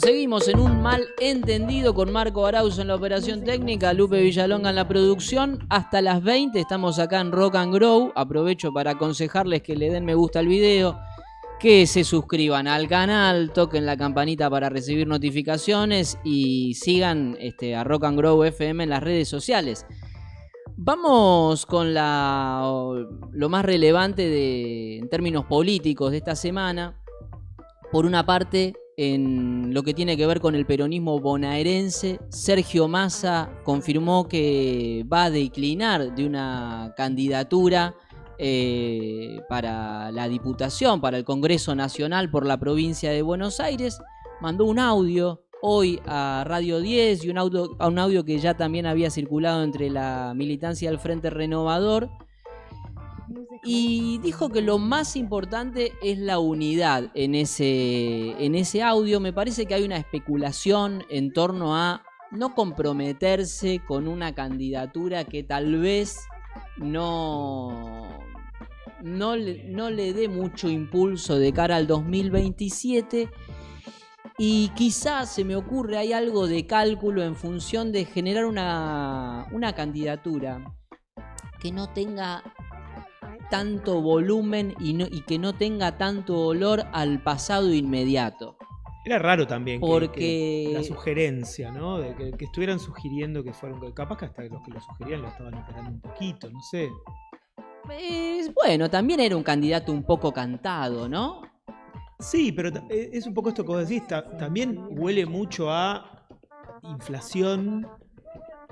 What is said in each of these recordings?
seguimos en un malentendido con Marco Arauzo en la operación técnica, Lupe Villalonga en la producción. Hasta las 20 estamos acá en Rock and Grow. Aprovecho para aconsejarles que le den me gusta al video, que se suscriban al canal, toquen la campanita para recibir notificaciones y sigan a Rock and Grow FM en las redes sociales. Vamos con lo más relevante en términos políticos de esta semana. Por una parte, en lo que tiene que ver con el peronismo bonaerense, Sergio Massa confirmó que va a declinar de una candidatura para la Diputación, para el Congreso Nacional por la provincia de Buenos Aires. Mandó un audio hoy a Radio 10 y un audio que ya también había circulado entre la militancia del Frente Renovador. Y dijo que lo más importante es la unidad en ese audio. Me parece que hay una especulación en torno a no comprometerse con una candidatura que tal vez no le dé mucho impulso de cara al 2027. Y quizás se me ocurre, hay algo de cálculo en función de generar una candidatura que no tenga tanto volumen y que no tenga tanto olor al pasado inmediato. Era raro también porque que la sugerencia, ¿no? De que estuvieran sugiriendo que fueron... Capaz que hasta los que lo sugerían lo estaban esperando un poquito, no sé. Bueno, también era un candidato un poco cantado, ¿no? Sí, pero es un poco esto que vos decís. También huele mucho a inflación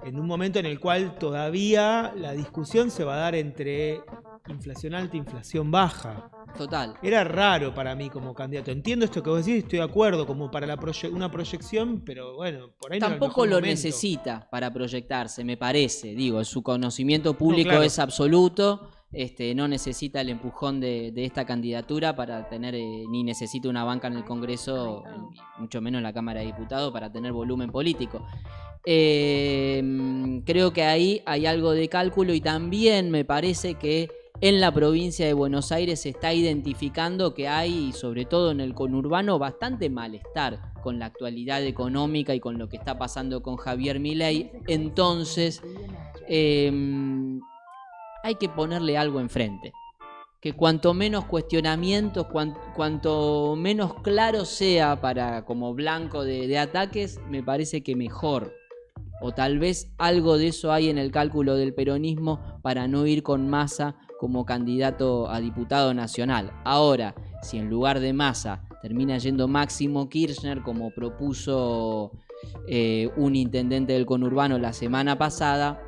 en un momento en el cual todavía la discusión se va a dar entre inflación alta e inflación baja. Total. Era raro para mí como candidato. Entiendo esto que vos decís, estoy de acuerdo, como para una proyección, pero bueno, por ahí tampoco lo necesita para proyectarse, me parece. Digo, su conocimiento público es absoluto. No necesita el empujón de esta candidatura para tener, ni necesita una banca en el Congreso, mucho menos en la Cámara de Diputados, para tener volumen político. Creo que ahí hay algo de cálculo y también me parece que en la provincia de Buenos Aires se está identificando que hay, sobre todo en el conurbano, bastante malestar con la actualidad económica y con lo que está pasando con Javier Milei. Entonces, hay que ponerle algo enfrente. Que cuanto menos cuestionamientos, cuanto menos claro sea como blanco de ataques, me parece que mejor. O tal vez algo de eso hay en el cálculo del peronismo para no ir con Massa como candidato a diputado nacional. Ahora, si en lugar de Massa termina yendo Máximo Kirchner, como propuso un intendente del conurbano la semana pasada,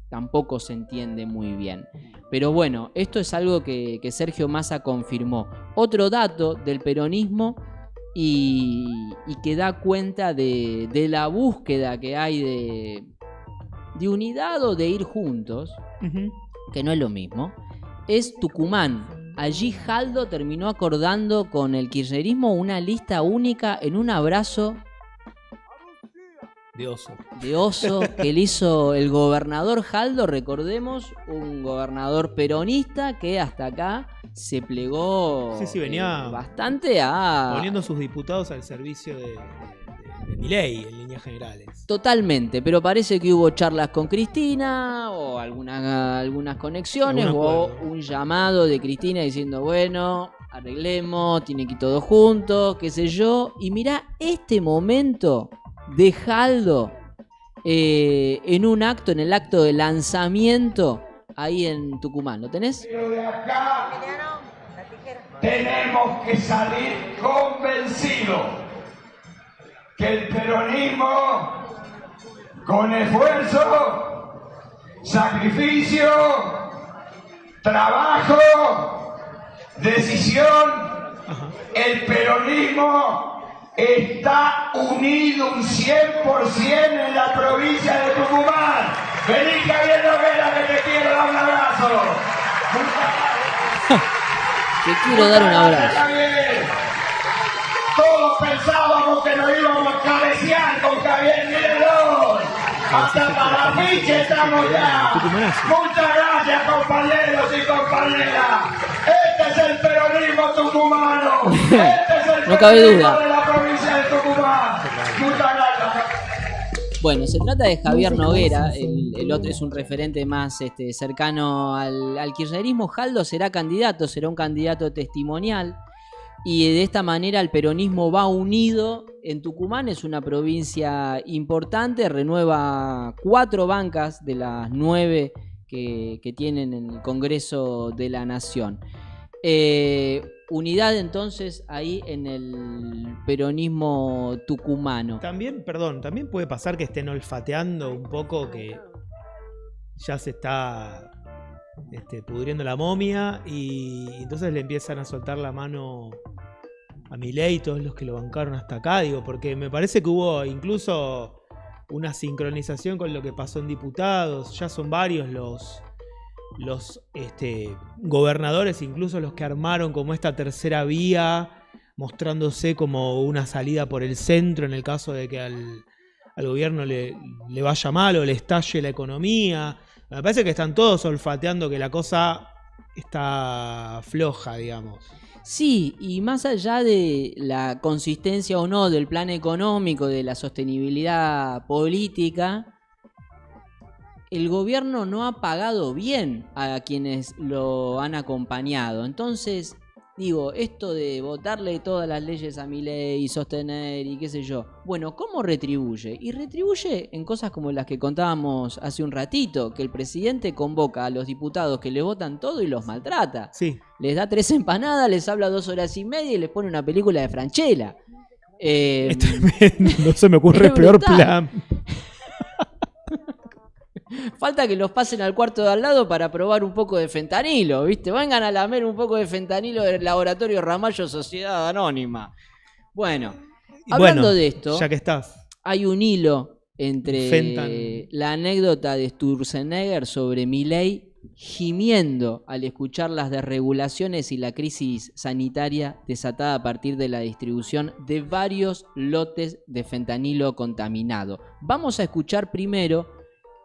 tampoco se entiende muy bien. Pero bueno, esto es algo que Sergio Massa confirmó. Otro dato del peronismo y que da cuenta de la búsqueda que hay de unidad o de ir juntos, que no es lo mismo, es Tucumán. Allí Jaldo terminó acordando con el kirchnerismo una lista única en un abrazo de oso que le hizo el gobernador Jaldo, recordemos, un gobernador peronista que hasta acá se plegó venía bastante poniendo sus diputados al servicio de Milei en líneas generales. Totalmente, pero parece que hubo charlas con Cristina o algunas conexiones o un llamado de Cristina diciendo, bueno, arreglemos, tiene que ir todos juntos, qué sé yo. Y mirá este momento de Jaldo en el acto de lanzamiento ahí en Tucumán. ¿Lo tenés? Pero de acá tenemos que salir convencidos que el peronismo, con esfuerzo, sacrificio, trabajo, decisión, el peronismo está unido un 100% en la provincia de Tucumán. Vení, Javier Noguera, que te quiero dar un abrazo. Te quiero dar un abrazo. Todos pensábamos que nos íbamos a cabecear con Javier Milei. Hasta para pinche estamos ya. Muchas gracias, compañeros y compañeras. Este es el peronismo tucumano. Este es el no cabe duda de la provincia de Tucumán. Muchas gracias. Bueno, se trata de Javier Noguera, el otro es un referente más cercano al kirchnerismo. Jaldo será candidato, será un candidato testimonial y de esta manera el peronismo va unido en Tucumán. Es una provincia importante, renueva 4 bancas de las 9 que tienen en el Congreso de la Nación. Unidad entonces ahí en el peronismo tucumano. También, perdón, también puede pasar que estén olfateando un poco que ya se está pudriendo la momia y entonces le empiezan a soltar la mano a Milei y todos los que lo bancaron hasta acá, digo, porque me parece que hubo incluso una sincronización con lo que pasó en diputados. Ya son varios los gobernadores, incluso los que armaron como esta tercera vía, mostrándose como una salida por el centro en el caso de que al gobierno le vaya mal o le estalle la economía. Me parece que están todos olfateando que la cosa está floja, digamos. Sí, y más allá de la consistencia o no del plan económico, de la sostenibilidad política, el gobierno no ha pagado bien a quienes lo han acompañado. Entonces, digo, esto de votarle todas las leyes a Milei y sostener y qué sé yo, bueno, ¿cómo retribuye? Y retribuye en cosas como las que contábamos hace un ratito, que el presidente convoca a los diputados que le votan todo y los maltrata. Sí. Les da 3 empanadas, les habla 2 horas y media y les pone una película de Francella. Es tremendo, no se me ocurre peor plan. Falta que los pasen al cuarto de al lado para probar un poco de fentanilo, ¿viste? Vengan a lamer un poco de fentanilo del laboratorio Ramallo Sociedad Anónima. Bueno, hablando de esto, ya que estás, hay un hilo entre la anécdota de Sturzenegger sobre Milei gimiendo al escuchar las desregulaciones y la crisis sanitaria desatada a partir de la distribución de varios lotes de fentanilo contaminado. Vamos a escuchar primero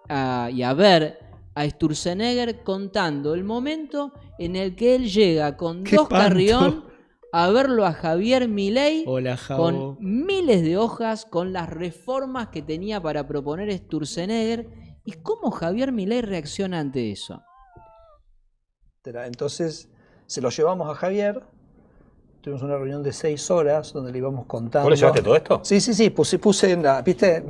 y a ver a Sturzenegger contando el momento en el que él llega con 2 Carrión a verlo a Javier Milei. Hola, con miles de hojas, con las reformas que tenía para proponer Sturzenegger y cómo Javier Milei reacciona ante eso. Entonces se lo llevamos a Javier. Tuvimos una reunión de 6 horas donde le íbamos contando. ¿Vos le llevaste todo esto? Sí, puse en la, ¿viste?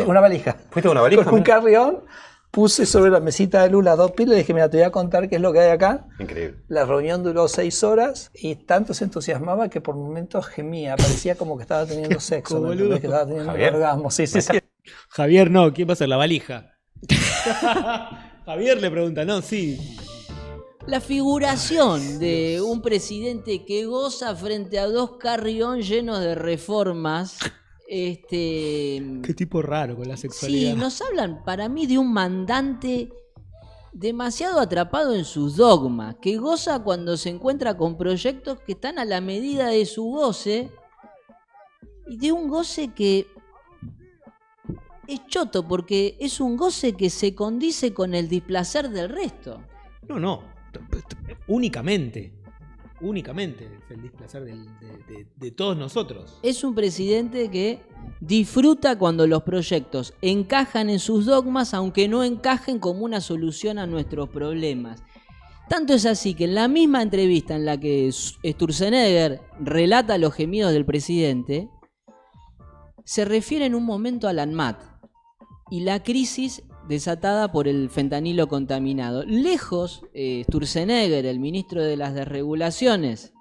Una valija. ¿Fuiste con una valija? Con un carrión, puse sobre la mesita de Lula 2 pilas y le dije, mira, te voy a contar qué es lo que hay acá. Increíble. La reunión duró 6 horas y tanto se entusiasmaba que por momentos gemía, parecía como que estaba teniendo sexo, que estaba teniendo un orgasmo. Sí. Javier no, ¿quién va a ser la valija? Javier le pregunta, no, sí. La figuración de un presidente que goza frente a 2 Carrión llenos de reformas. Qué tipo raro con la sexualidad. Sí, nos hablan para mí de un mandante demasiado atrapado en sus dogmas, que goza cuando se encuentra con proyectos que están a la medida de su goce, y de un goce que es choto, porque es un goce que se condice con el displacer del resto. No. Únicamente es el displacer de todos nosotros. Es un presidente que disfruta cuando los proyectos encajan en sus dogmas, aunque no encajen como una solución a nuestros problemas. Tanto es así que en la misma entrevista en la que Sturzenegger relata los gemidos del presidente, se refiere en un momento al ANMAT y la crisis desatada por el fentanilo contaminado. Lejos, Sturzenegger, el ministro de las desregulaciones,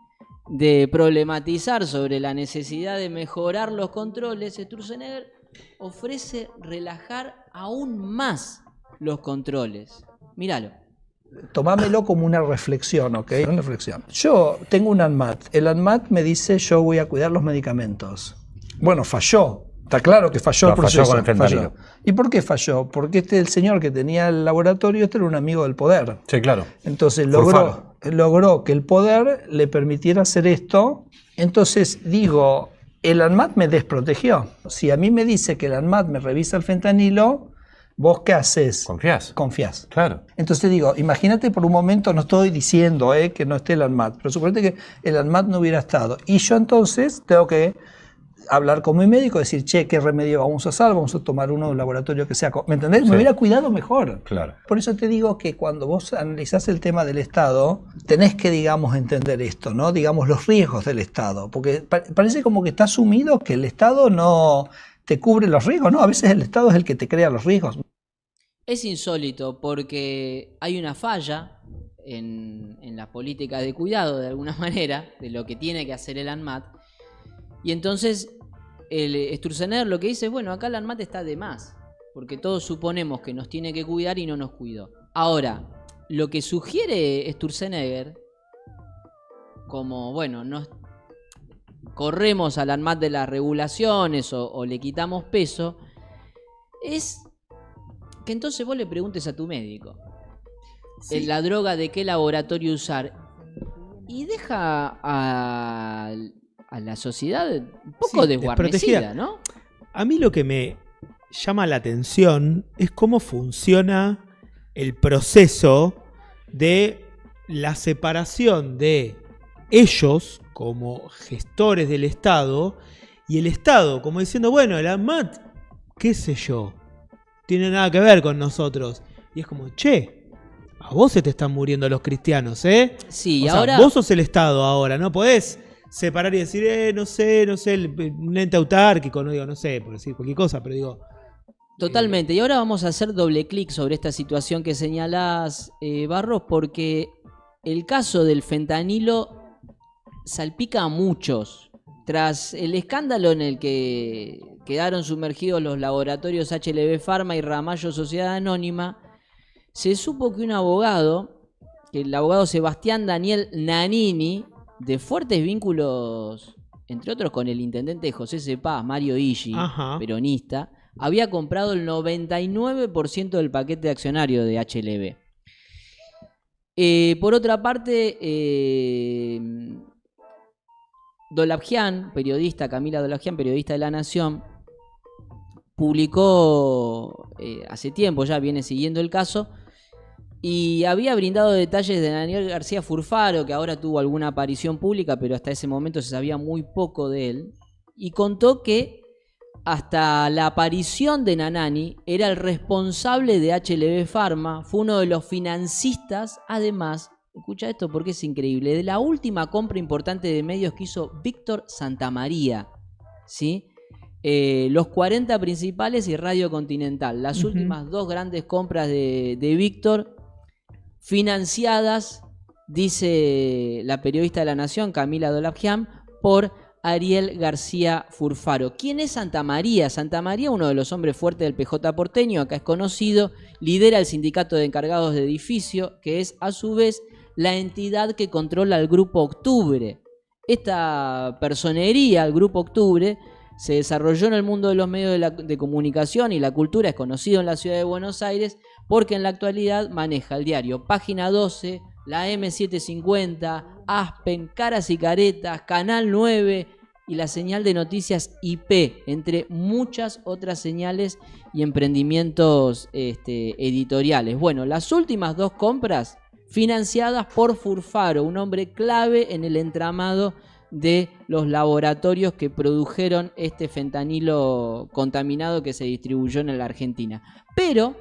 de problematizar sobre la necesidad de mejorar los controles, Sturzenegger ofrece relajar aún más los controles. Míralo. Tomámelo como una reflexión, ¿ok? Una reflexión. Yo tengo un ANMAT. El ANMAT me dice, yo voy a cuidar los medicamentos. Bueno, falló. Está claro que falló el proceso. Falló con el fentanilo. ¿Y por qué falló? Porque el señor que tenía el laboratorio, era un amigo del poder. Sí, claro. Entonces logró que el poder le permitiera hacer esto. Entonces digo, el ANMAT me desprotegió. Si a mí me dice que el ANMAT me revisa el fentanilo, ¿vos qué haces? Confías. Claro. Entonces digo, imagínate por un momento, no estoy diciendo que no esté el ANMAT, pero suponete que el ANMAT no hubiera estado. Y yo entonces tengo que hablar con mi médico, decir, che, ¿qué remedio vamos a hacer? Vamos a tomar uno de un laboratorio que sea... ¿Me entendés? Sí. Me hubiera cuidado mejor. Claro. Por eso te digo que cuando vos analizás el tema del Estado, tenés que, digamos, entender esto, ¿no? Digamos, los riesgos del Estado. Porque parece como que está asumido que el Estado no te cubre los riesgos, ¿no? A veces el Estado es el que te crea los riesgos. Es insólito porque hay una falla en la política de cuidado, de alguna manera, de lo que tiene que hacer el ANMAT. Y entonces el Sturzenegger lo que dice es, bueno, acá el ANMAT está de más, porque todos suponemos que nos tiene que cuidar y no nos cuidó. Ahora, lo que sugiere Sturzenegger, como, bueno, corremos al ANMAT de las regulaciones o le quitamos peso, es que entonces vos le preguntes a tu médico la droga de qué laboratorio usar y deja a la sociedad un poco desguarnecida, ¿no? A mí lo que me llama la atención es cómo funciona el proceso de la separación de ellos como gestores del Estado y el Estado como diciendo, bueno, el ANMAT, qué sé yo, tiene nada que ver con nosotros. Y es como, che, a vos se te están muriendo los cristianos, ¿eh? Sí, o sea, ahora vos sos el Estado ahora, no podés separar y decir, no sé, un ente autárquico, no digo, no sé, por decir cualquier cosa, pero digo... Totalmente, y ahora vamos a hacer doble clic sobre esta situación que señalás, Barros, porque el caso del fentanilo salpica a muchos. Tras el escándalo en el que quedaron sumergidos los laboratorios HLB Pharma y Ramallo Sociedad Anónima, se supo que un abogado, que el abogado Sebastián Daniel Nanini, de fuertes vínculos, entre otros con el intendente José Cepaz, Mario Illi, peronista, había comprado el 99% del paquete accionario de HLB. Por otra parte, Dolabjian, Camila Dolabjian, periodista de La Nación, publicó hace tiempo, ya viene siguiendo el caso, y había brindado detalles de Daniel García Furfaro, que ahora tuvo alguna aparición pública, pero hasta ese momento se sabía muy poco de él, y contó que hasta la aparición de Nanani era el responsable de HLB Pharma, fue uno de los financistas, además, escucha esto porque es increíble, de la última compra importante de medios que hizo Víctor Santamaría, ¿sí? Los 40 principales y Radio Continental, las últimas dos grandes compras de Víctor, financiadas, dice la periodista de La Nación, Camila Dolabjian, por Ariel García Furfaro. ¿Quién es Santamaría? Santamaría, uno de los hombres fuertes del PJ porteño, acá es conocido, lidera el sindicato de encargados de edificio, que es a su vez la entidad que controla el Grupo Octubre. Esta personería, el Grupo Octubre, se desarrolló en el mundo de los medios de comunicación y la cultura, es conocido en la ciudad de Buenos Aires, porque en la actualidad maneja el diario Página 12, la M750, Aspen, Caras y Caretas, Canal 9 y la señal de noticias IP, entre muchas otras señales y emprendimientos editoriales. Bueno, las últimas dos compras financiadas por Furfaro, un hombre clave en el entramado de los laboratorios que produjeron este fentanilo contaminado que se distribuyó en la Argentina. Pero,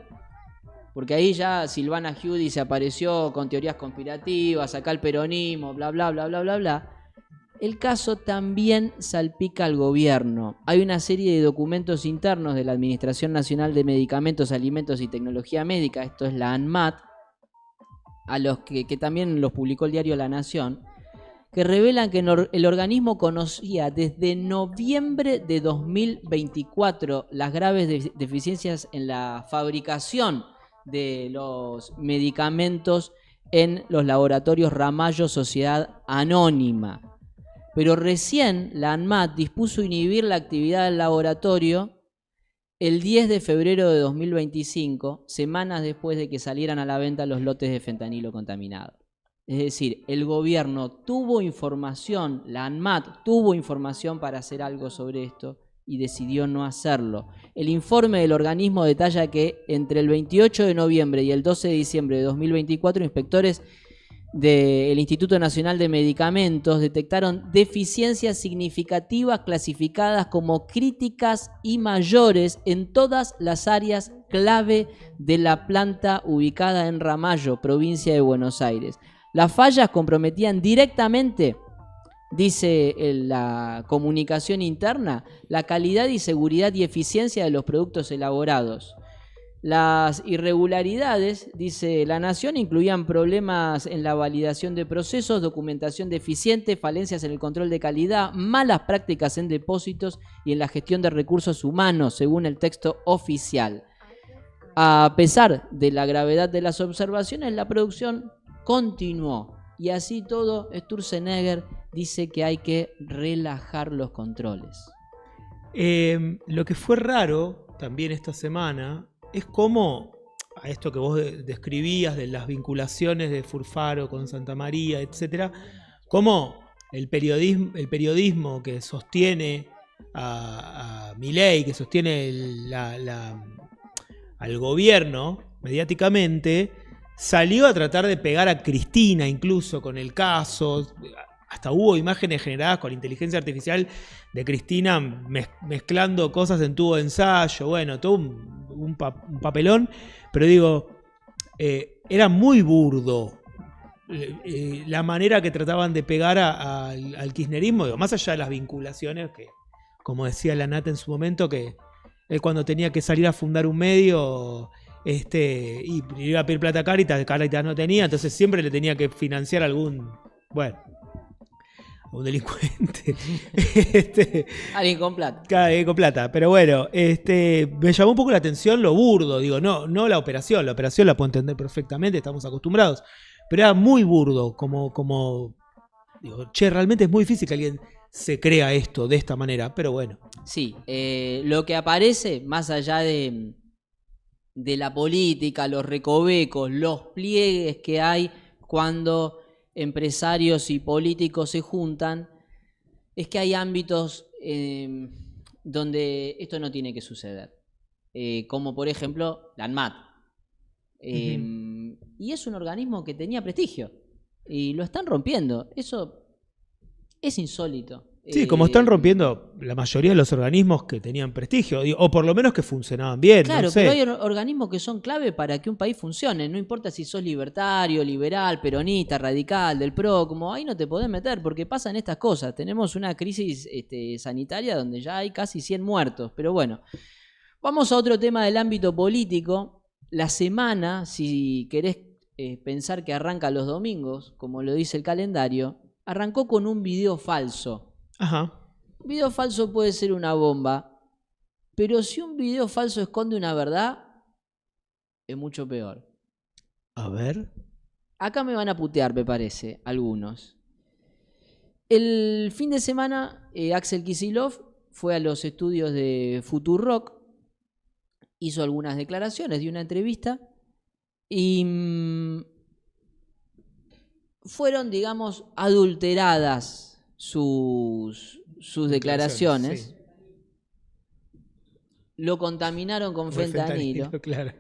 porque ahí ya Silvana Giudi se apareció con teorías conspirativas, acá el peronismo, bla, bla, bla, bla, bla, bla. El caso también salpica al gobierno. Hay una serie de documentos internos de la Administración Nacional de Medicamentos, Alimentos y Tecnología Médica, esto es la ANMAT, a los que también los publicó el diario La Nación, que revelan que el organismo conocía desde noviembre de 2024 las graves deficiencias en la fabricación de los medicamentos en los laboratorios Ramallo Sociedad Anónima. Pero recién la ANMAT dispuso inhibir la actividad del laboratorio el 10 de febrero de 2025, semanas después de que salieran a la venta los lotes de fentanilo contaminado. Es decir, el gobierno tuvo información, la ANMAT tuvo información para hacer algo sobre esto y decidió no hacerlo. El informe del organismo detalla que entre el 28 de noviembre y el 12 de diciembre de 2024, inspectores del Instituto Nacional de Medicamentos detectaron deficiencias significativas clasificadas como críticas y mayores en todas las áreas clave de la planta ubicada en Ramallo, provincia de Buenos Aires. Las fallas comprometían directamente, dice la comunicación interna, la calidad y seguridad y eficiencia de los productos elaborados. Las irregularidades, dice La Nación, incluían problemas en la validación de procesos, documentación deficiente, falencias en el control de calidad, malas prácticas en depósitos y en la gestión de recursos humanos, según el texto oficial. A pesar de la gravedad de las observaciones, la producción continuó. Y así todo, Sturzenegger dice que hay que relajar los controles. Lo que fue raro también esta semana es cómo, a esto que vos describías de las vinculaciones de Furfaro con Santa María, etcétera, cómo el periodismo que sostiene a Milei, que sostiene al gobierno mediáticamente, salió a tratar de pegar a Cristina incluso con el caso. Hasta hubo imágenes generadas con inteligencia artificial de Cristina mezclando cosas en tubo de ensayo. Bueno, todo un papelón. Pero digo, era muy burdo la manera que trataban de pegar al kirchnerismo. Digo, más allá de las vinculaciones, que como decía la Nata en su momento, que él cuando tenía que salir a fundar un medio... y iba a pedir plata a Cáritas no tenía, entonces siempre le tenía que financiar algún delincuente. Alguien con plata. Alguien con plata. Pero bueno, me llamó un poco la atención lo burdo. Digo, no la operación la puedo entender perfectamente, estamos acostumbrados. Pero era muy burdo, como digo, realmente es muy difícil que alguien se crea esto de esta manera, pero bueno. Sí, lo que aparece, más allá de la política, los recovecos, los pliegues que hay cuando empresarios y políticos se juntan, es que hay ámbitos donde esto no tiene que suceder, como por ejemplo la ANMAT. Y es un organismo que tenía prestigio y lo están rompiendo. Eso es insólito. Sí, como están rompiendo la mayoría de los organismos que tenían prestigio, o por lo menos que funcionaban bien. Claro, no sé. Pero hay organismos que son clave para que un país funcione. No importa si sos libertario, liberal, peronista, radical, del PRO, como ahí no te podés meter porque pasan estas cosas. Tenemos una crisis sanitaria donde ya hay casi 100 muertos. Pero bueno, vamos a otro tema del ámbito político. La semana, si querés pensar que arranca los domingos, como lo dice el calendario, arrancó con un video falso. Ajá. Un video falso puede ser una bomba, pero si un video falso esconde una verdad, es mucho peor. A ver. Acá me van a putear, me parece, algunos. El fin de semana, Axel Kicillof fue a los estudios de Futurock, hizo algunas declaraciones, dio una entrevista y fueron, digamos, adulteradas sus declaraciones. Sí. Lo contaminaron con fentanilo. Claro.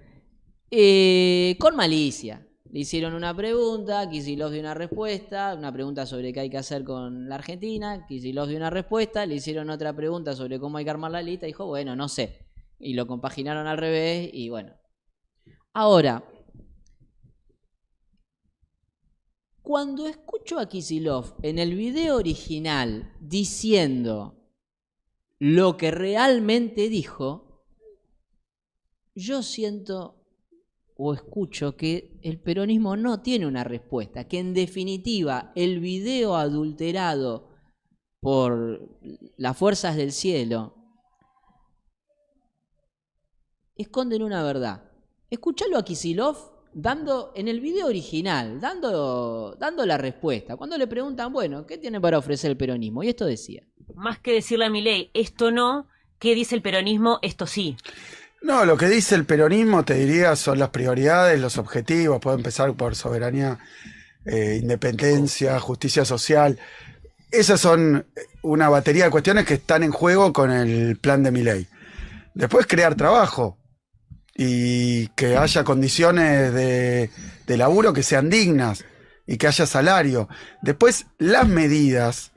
Con malicia. Le hicieron una pregunta, Kicillof dio una respuesta, una pregunta sobre qué hay que hacer con la Argentina, Kicillof dio una respuesta, le hicieron otra pregunta sobre cómo hay que armar la lista, dijo, bueno, no sé. Y lo compaginaron al revés y bueno. Ahora, cuando escucho a Kicillof en el video original diciendo lo que realmente dijo, yo siento o escucho que el peronismo no tiene una respuesta, que en definitiva el video adulterado por las fuerzas del cielo esconden una verdad. Escuchalo a Kicillof dando en el video original, dando la respuesta. Cuando le preguntan, bueno, ¿qué tiene para ofrecer el peronismo? Y esto decía. Más que decirle a Milei, esto no, ¿qué dice el peronismo? Esto sí. No, lo que dice el peronismo, te diría, son las prioridades, los objetivos. Puede empezar por soberanía, independencia, justicia social. Esas son una batería de cuestiones que están en juego con el plan de Milei. Después crear trabajo y que haya condiciones de laburo que sean dignas. y que haya salario. Después, las medidas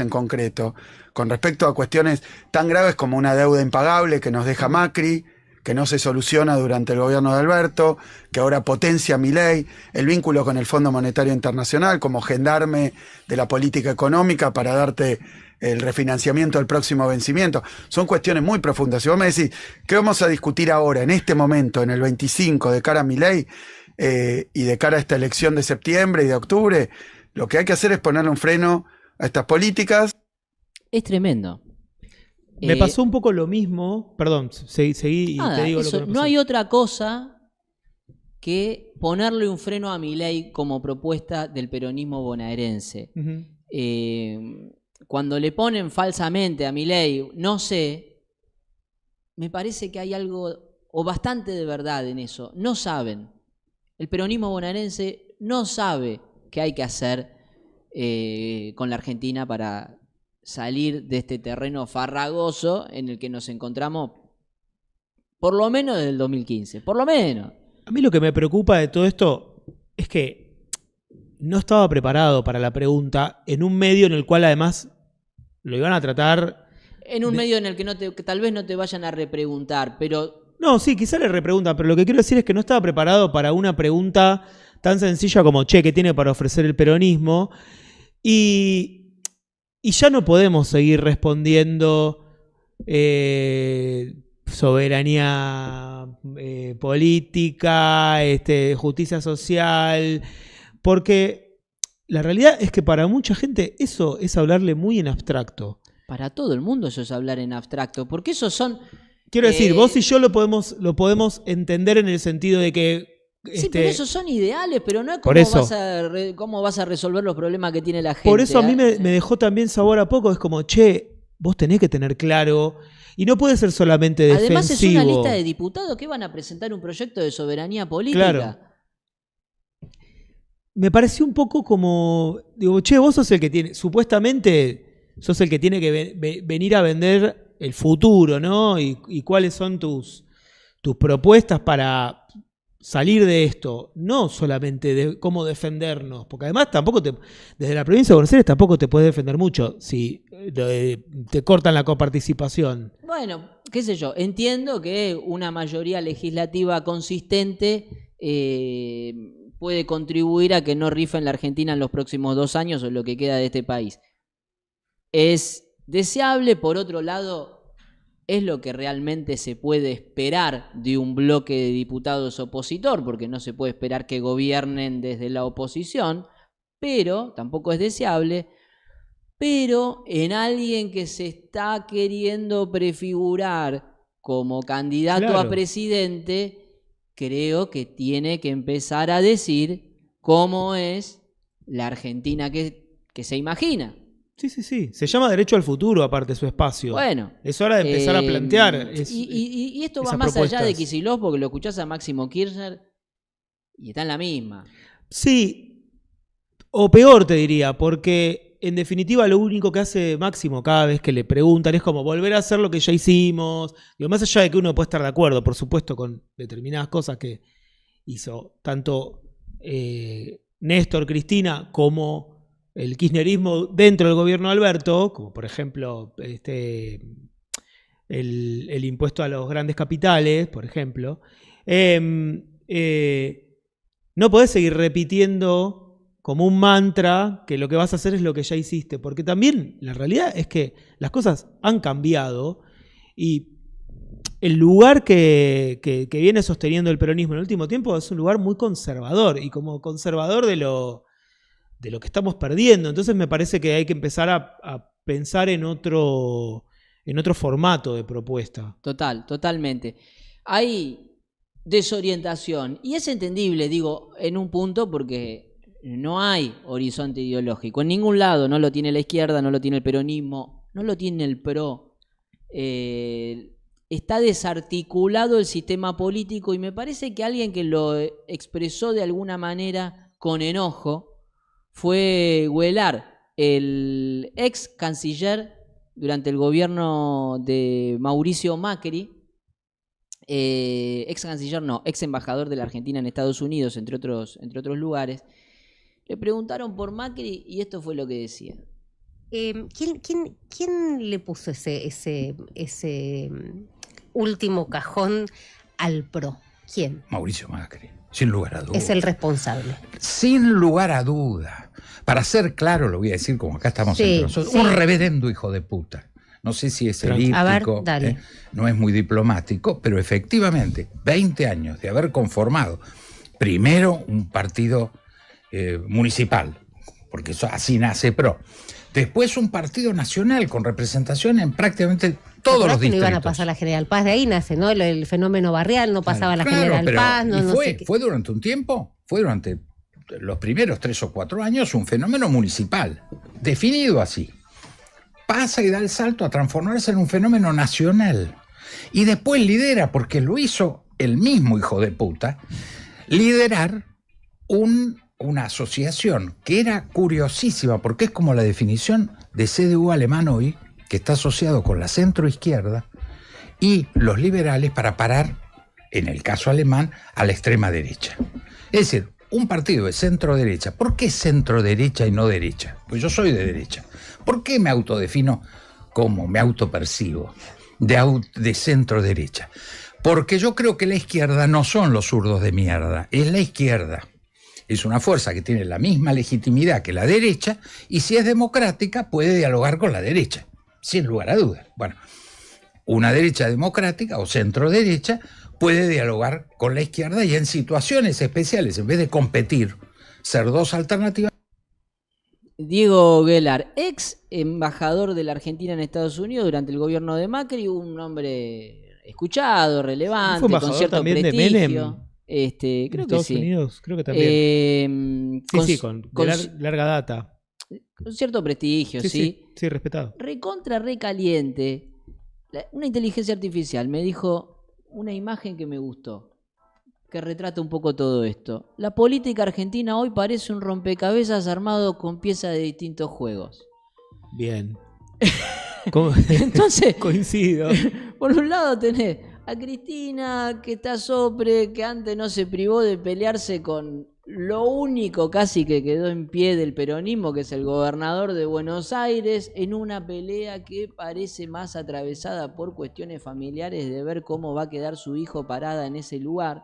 en concreto, con respecto a cuestiones tan graves como una deuda impagable que nos deja Macri, que no se soluciona durante el gobierno de Alberto, que ahora potencia Milei, el vínculo con el Fondo Monetario Internacional como gendarme de la política económica para darte el refinanciamiento del próximo vencimiento. Son cuestiones muy profundas. Si vos me decís, ¿qué vamos a discutir ahora, en este momento, en el 25, de cara a Milei y de cara a esta elección de septiembre y de octubre? Lo que hay que hacer es ponerle un freno a estas políticas. Es tremendo. Me pasó un poco lo mismo. Perdón, seguí y Nada, te digo eso, lo que me pasó. no hay otra cosa que ponerle un freno a Milei como propuesta del peronismo bonaerense. Ujú. Cuando le ponen falsamente a Milei, no sé, me parece que hay algo, o bastante de verdad en eso. No saben. El peronismo bonaerense no sabe qué hay que hacer con la Argentina para salir de este terreno farragoso en el que nos encontramos por lo menos desde el 2015, por lo menos. A mí lo que me preocupa de todo esto es que no estaba preparado para la pregunta en un medio en el cual además lo iban a tratar... En un medio en el que, que tal vez no te vayan a repreguntar, pero... No, sí, quizá le repreguntan, pero lo que quiero decir es que no estaba preparado para una pregunta tan sencilla como, che, ¿qué tiene para ofrecer el peronismo? Y ya no podemos seguir respondiendo soberanía política, justicia social, porque la realidad es que para mucha gente eso es hablarle muy en abstracto. Para todo el mundo eso es hablar en abstracto, porque esos son... Quiero decir, vos y yo lo podemos entender en el sentido de que... Sí, pero esos son ideales, pero no es cómo vas a resolver los problemas que tiene la gente. Por eso a mí me dejó también sabor a poco. Es como, che, vos tenés que tener claro. Y no puede ser solamente defensivo. Además es una lista de diputados que van a presentar un proyecto de soberanía política. Claro. Me pareció un poco como, digo, che, vos sos el que tiene, supuestamente sos el que tiene que venir a vender el futuro, ¿no? Y cuáles son tus propuestas para salir de esto, no solamente de cómo defendernos, porque además desde la provincia de Buenos Aires tampoco te puedes defender mucho si te cortan la coparticipación. Bueno, qué sé yo, entiendo que una mayoría legislativa consistente puede contribuir a que no rifen la Argentina en los próximos 2 años o lo que queda de este país. Es deseable, por otro lado... es lo que realmente se puede esperar de un bloque de diputados opositor, porque no se puede esperar que gobiernen desde la oposición, pero tampoco es deseable, pero en alguien que se está queriendo prefigurar como candidato a presidente, creo que tiene que empezar a decir cómo es la Argentina que se imagina. Sí. Se llama Derecho al Futuro, aparte su espacio. Bueno. Es hora de empezar a plantear. Y esto va más allá de Kicillof, porque lo escuchás a Máximo Kirchner y está en la misma. Sí, o peor te diría, porque en definitiva lo único que hace Máximo cada vez que le preguntan es como volver a hacer lo que ya hicimos. Digo, más allá de que uno puede estar de acuerdo, por supuesto, con determinadas cosas que hizo tanto Néstor, Cristina, como el kirchnerismo dentro del gobierno de Alberto, como por ejemplo el impuesto a los grandes capitales, por ejemplo, no podés seguir repitiendo como un mantra que lo que vas a hacer es lo que ya hiciste, porque también la realidad es que las cosas han cambiado y el lugar que viene sosteniendo el peronismo en el último tiempo es un lugar muy conservador, y como conservador de lo que estamos perdiendo. Entonces me parece que hay que empezar a pensar en otro formato de propuesta. Totalmente. Hay desorientación, y es entendible, digo, en un punto, porque no hay horizonte ideológico. En ningún lado, no lo tiene la izquierda, no lo tiene el peronismo, no lo tiene el PRO. Está desarticulado el sistema político, y me parece que alguien que lo expresó de alguna manera con enojo fue Güelar, el ex canciller durante el gobierno de Mauricio Macri, ex canciller no, ex embajador de la Argentina en Estados Unidos, entre otros lugares, Le preguntaron por Macri y esto fue lo que decía. ¿Quién le puso ese último cajón al PRO? ¿Quién? Mauricio Macri, sin lugar a dudas. Es el responsable. Sin lugar a duda. Para ser claro, lo voy a decir como acá estamos entre nosotros. Un reverendo hijo de puta. No sé si es elíptico, a ver, dale. No es muy diplomático, pero efectivamente, 20 años de haber conformado primero un partido municipal, porque eso, así nace PRO. Después un partido nacional con representación en prácticamente todos los distritos. No iban a pasar la General Paz, de ahí nace, ¿no? El fenómeno barrial, no pasaba la General Paz. Fue durante un tiempo, fue durante los primeros 3 o 4 años un fenómeno municipal, definido así. Pasa y da el salto a transformarse en un fenómeno nacional. Y después lidera, porque lo hizo el mismo hijo de puta, liderar una asociación que era curiosísima, porque es como la definición de CDU alemán hoy, que está asociado con la centroizquierda y los liberales para parar, en el caso alemán, a la extrema derecha. Es decir, un partido de centro derecha. ¿Por qué centro derecha y no derecha? Pues yo soy de derecha. ¿Por qué me autodefino como me autopercibo de centro derecha? Porque yo creo que la izquierda no son los zurdos de mierda, es la izquierda. Es una fuerza que tiene la misma legitimidad que la derecha y si es democrática puede dialogar con la derecha, sin lugar a dudas. Bueno, una derecha democrática o centro derecha puede dialogar con la izquierda y en situaciones especiales, en vez de competir, ser dos alternativas. Diego Guelar, ex embajador de la Argentina en Estados Unidos durante el gobierno de Macri, un hombre escuchado, relevante, con cierto prestigio. Creo que sí. Unidos, creo que también. Con larga data. Con cierto prestigio, sí. Sí, respetado. Recontra recaliente. Una inteligencia artificial me dijo una imagen que me gustó, que retrata un poco todo esto. La política argentina hoy parece un rompecabezas armado con piezas de distintos juegos. Bien. Entonces, coincido. Por un lado tenés a Cristina, que está sobre, que antes no se privó de pelearse con lo único casi que quedó en pie del peronismo, que es el gobernador de Buenos Aires, en una pelea que parece más atravesada por cuestiones familiares de ver cómo va a quedar su hijo parada en ese lugar.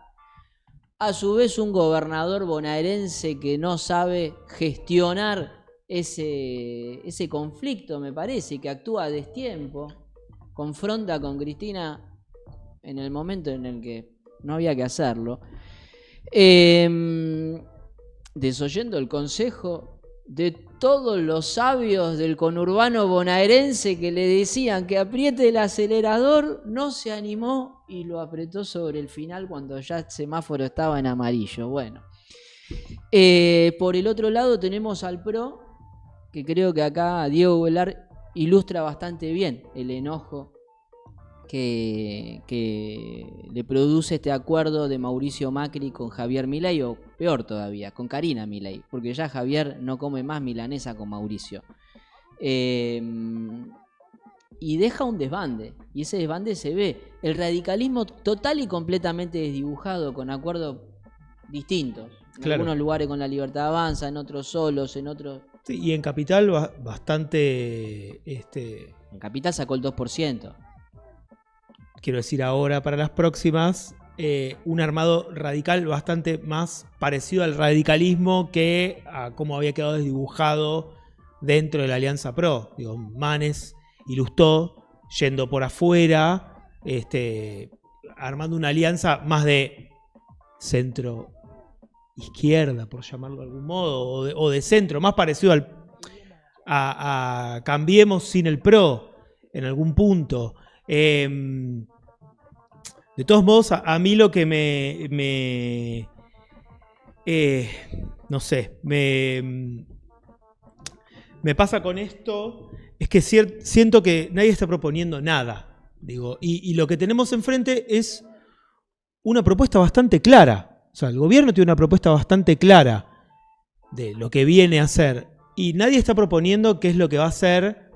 A su vez, un gobernador bonaerense que no sabe gestionar ese conflicto, me parece, que actúa a destiempo, confronta con Cristina en el momento en el que no había que hacerlo, desoyendo el consejo de todos los sabios del conurbano bonaerense que le decían que apriete el acelerador, no se animó y lo apretó sobre el final cuando ya el semáforo estaba en amarillo. Bueno, por el otro lado tenemos al PRO, que creo que acá Diego Velar ilustra bastante bien el enojo que le produce este acuerdo de Mauricio Macri con Javier Milei, o peor todavía, con Karina Milei, porque ya Javier no come más milanesa con Mauricio. Y deja un desbande, y ese desbande se ve. El radicalismo total y completamente desdibujado, con acuerdos distintos. En algunos lugares con La Libertad Avanza, en otros solos, en otros... Sí, y en Capital bastante... En Capital sacó el 2%. Quiero decir ahora para las próximas, un armado radical bastante más parecido al radicalismo que a cómo había quedado desdibujado dentro de la Alianza PRO. Digo, Manes y Lustó yendo por afuera, armando una alianza más de centro izquierda, por llamarlo de algún modo, o de centro, más parecido a Cambiemos sin el PRO en algún punto. De todos modos, a mí lo que no sé, me pasa con esto es que siento que nadie está proponiendo nada, digo, y lo que tenemos enfrente es una propuesta bastante clara. O sea, el gobierno tiene una propuesta bastante clara de lo que viene a hacer y nadie está proponiendo qué es lo que va a hacer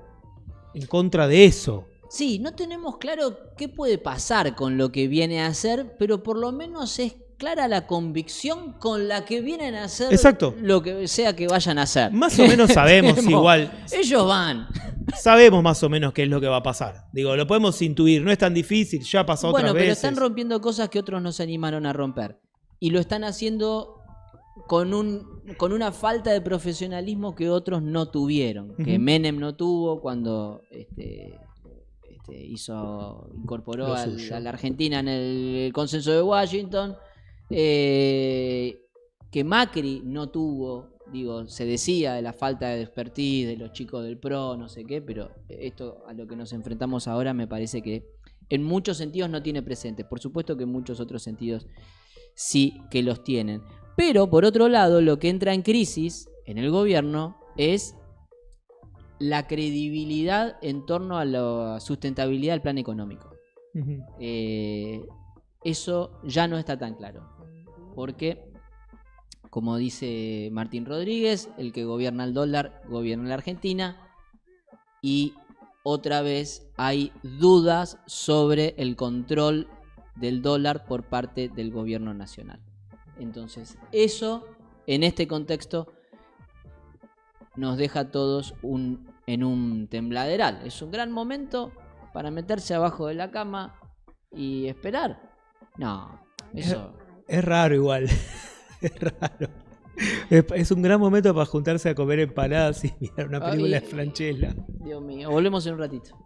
en contra de eso. Sí, no tenemos claro qué puede pasar con lo que viene a hacer, pero por lo menos es clara la convicción con la que vienen a hacer Exacto. lo que sea que vayan a hacer. Más o menos sabemos igual. Ellos van. Sabemos más o menos qué es lo que va a pasar. Digo, lo podemos intuir, no es tan difícil, ya pasó otras Bueno, pero veces. están rompiendo cosas que otros no se animaron a romper. Y lo están haciendo con una falta de profesionalismo que otros no tuvieron. Que Menem no tuvo cuando incorporó a la Argentina en el consenso de Washington. Que Macri no tuvo. Digo, se decía de la falta de expertise de los chicos del PRO, no sé qué, pero esto a lo que nos enfrentamos ahora me parece que en muchos sentidos no tiene presente. Por supuesto que en muchos otros sentidos sí que los tienen. Pero, por otro lado, lo que entra en crisis en el gobierno es la credibilidad en torno a la sustentabilidad del plan económico. Eso ya no está tan claro. Porque, como dice Martín Rodríguez, el que gobierna el dólar, gobierna la Argentina. Y otra vez hay dudas sobre el control del dólar por parte del gobierno nacional. Entonces, eso, en este contexto, nos deja a todos en un tembladeral. Es un gran momento para meterse abajo de la cama y esperar. No, eso... Es raro igual. Es raro. Es un gran momento para juntarse a comer empanadas y mirar una película de Franchella. Dios mío, volvemos en un ratito.